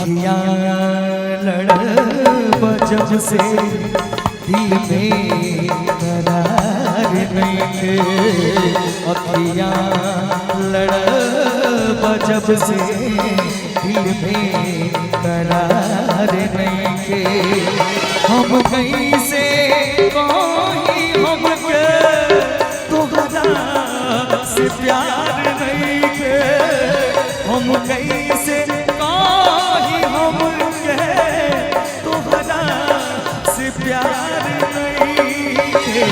अखियाँ लड़ जब से दिल में करार नहीं। अखियाँ लड़ जब से दिल में करार नहीं। हम कैसे कोई हमके तोहरा से प्यार नहीं के। हम कैसे कोई हमके तोहरा से प्यार नहीं के।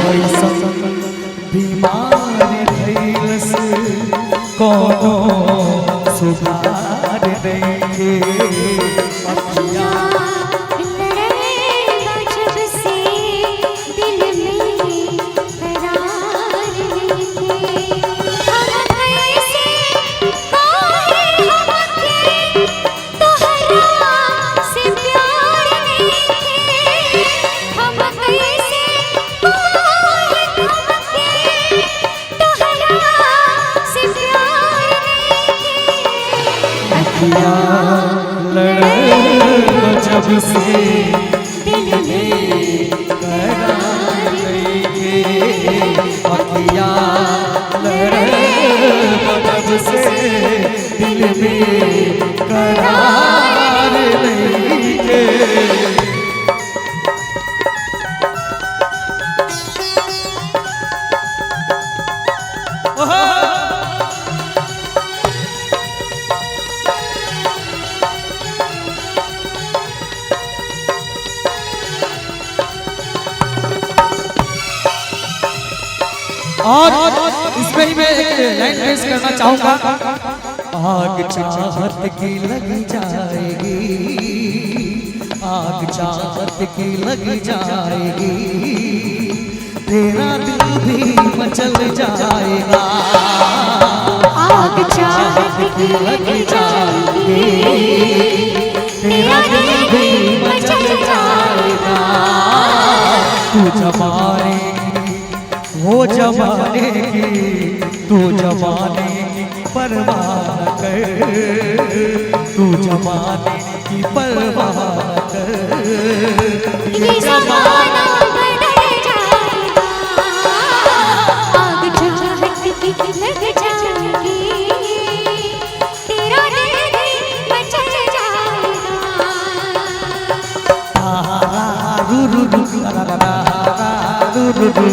ऐसा बीमार भइलस कोनो सुधार नहीं के। अखियाँ जब से दिल में करार नहीं। अखियाँ लड़ जब से दिल में करार नहीं। और इसमें ही मैं एक लाइन पेश करना चाहूंगा। आग चाहत की लग जाएगी, आग चाहत की लग जाएगी, तेरा दिल भी मचल जाएगा। आग चाहत की लग जाएगी, तेरा दिल भी मचल जाएगा। तू जमाने वो जमाने की, तू जमाने की परवाह न कर। तू जमाने की परवाह न कर। ये जमाना बदल जाएगा। आग चाहत की लग जाएगी, तेरा दिल भी मचल जाएगा। रू रू रू रू रू रू रू।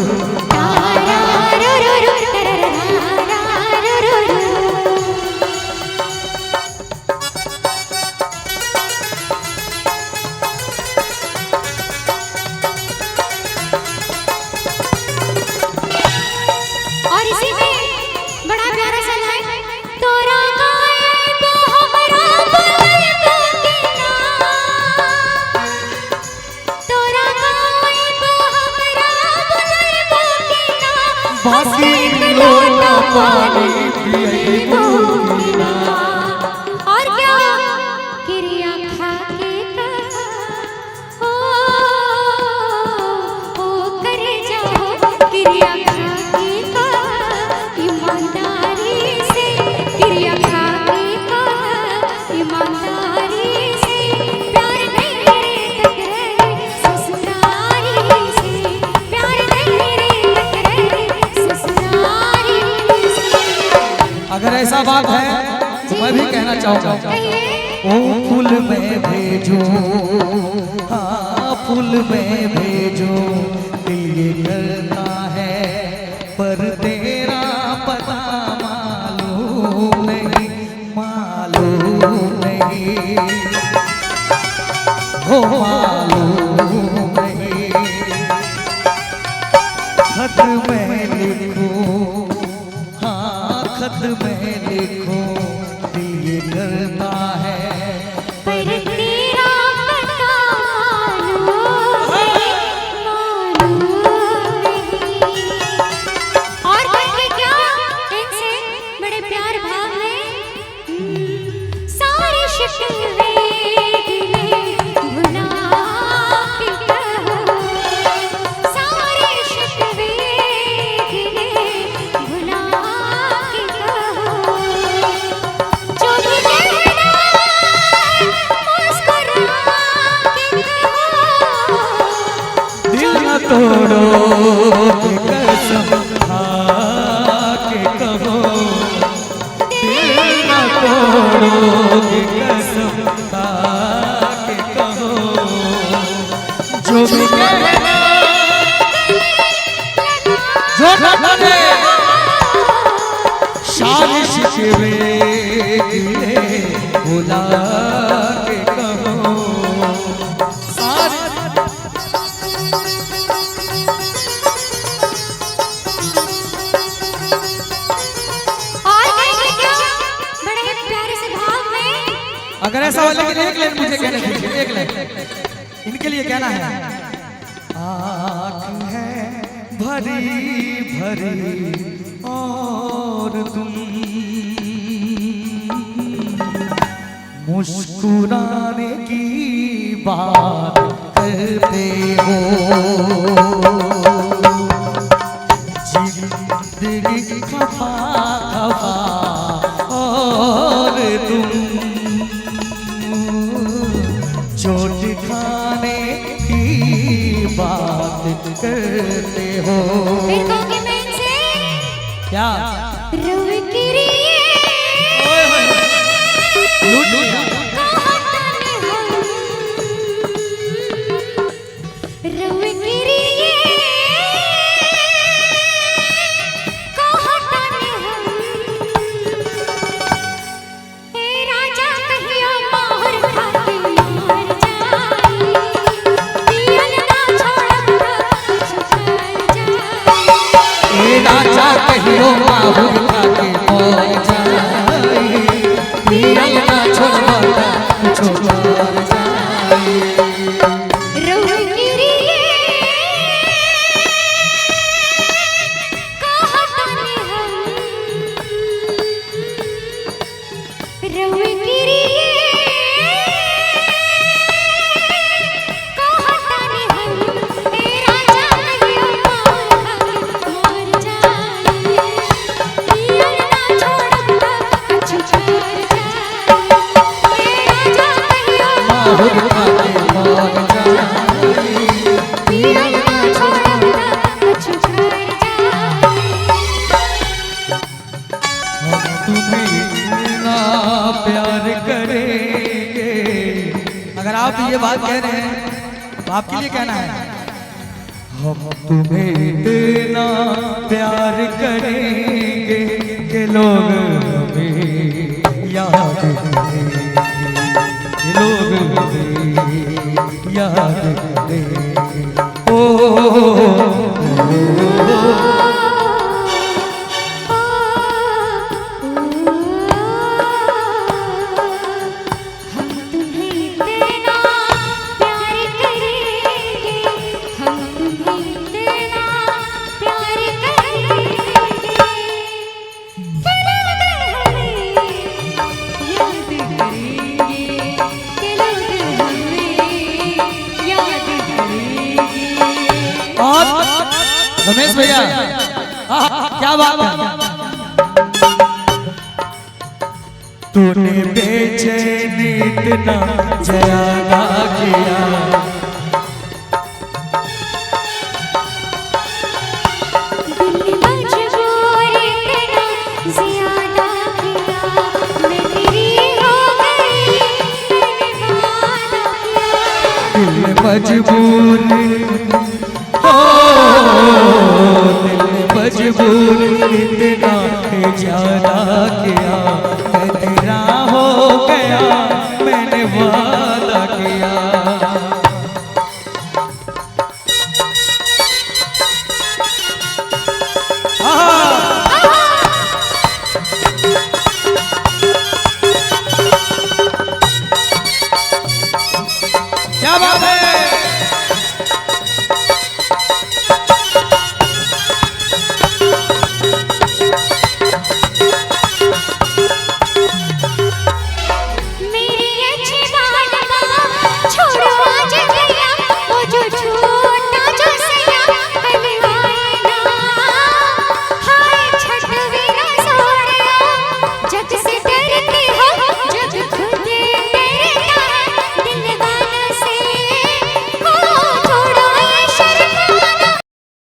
और क्या क्रिया खा के ओ कर जाओ। क्रिया खा के ईमानदारी से, क्रिया खा के ईमानदारी से, प्यार नहीं टकराए ससुरारी से, प्यार नहीं टकराए ससुरारी से। अगर ऐसा बात है तो मैं भी कहना चाहूँगा। ओ फूल में भेजो, हाँ फूल में भेजो, दिल ये करता है पर तेरा पता मालूम नहीं, मालूम नहीं, हो मालूम नहीं। खत में लिखो, हाँ खत में लिखो, दिल ये करता है पर तेरा पता मालूम नहीं। और तोड़ोगे कसम खा के कहो, दिल न तोड़ोगे कसम खा के कहो, जो भी कहना जो कहने शान शिकवे गिले बुला के कहो सारे। अगर ऐसा हो लेकिन एक लाइन मुझे कहने दीजिए, एक लाइन इनके लिए कहना है। आँख है भरी भरी और तुम मुस्कुराने की बात करते हो, जिंदगी खफा खफा और तुम चोट खाने की बात करते हो। क्या राजा कहियो माहुर खाके मर जाए, पियल ना छोड़ता कुछ मर जाए। अगर आप ये बात कह रहे हैं तो आपके लिए कहना है, हम तुम्हें इतना प्यार करेंगे कि लोग हमें याद करेंगे, लोग हमें याद करेंगे। ओ रमेश भैया क्या बात है। तूने बेचैनी इतना ज्यादा किया, दिल मजबूर हो, दिल मजबूर इतना ज्यादा किया।